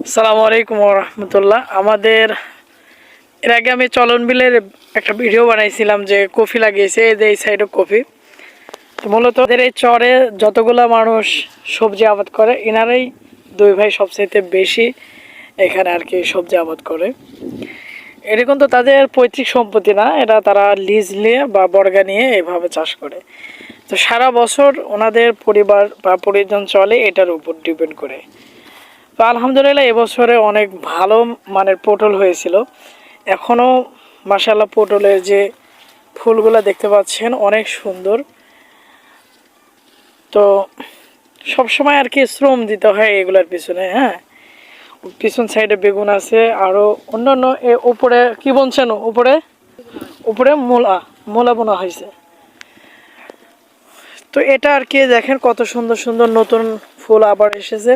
আসসালামু আলাইকুম ওয়া রাহমাতুল্লাহ। আমাদের এর আগে আমি চলন বিলের একটা ভিডিও বানাইছিলাম যে কফি লাগিয়েছে, এই যে এই সাইডে কফি। তো মূলত ওদের এই চরে যতগুলো মানুষ সবজি আবাদ করে, এনারাই দুই ভাই সবচাইতে বেশি এখানে আর কি সবজি আবাদ করে। এটা কিন্তু তাদের পৈতৃক সম্পত্তি না, এটা তারা লিজ নিয়ে বা বর্গা নিয়ে এভাবে চাষ করে। তো সারা বছর ওনাদের পরিবার বা পরিজন চলে এটার উপর ডিপেন্ড করে। তো আলহামদুলিল্লাহ এবছরে অনেক ভালো মানের পটল হয়েছিল। এখনও মাশাআল্লাহ পটলের যে ফুলগুলো দেখতে পাচ্ছেন অনেক সুন্দর। তো সবসময় আর কি শ্রম দিতে হয় এগুলোর পিছনে। হ্যাঁ, পিছন সাইডে বেগুন আছে, আরও অন্যান্য উপরে কি বলছেন, উপরে উপরে মূলা মূলা বোনা হয়েছে। তো এটা আর কি দেখেন কত সুন্দর সুন্দর নতুন ফুল আবার এসেছে।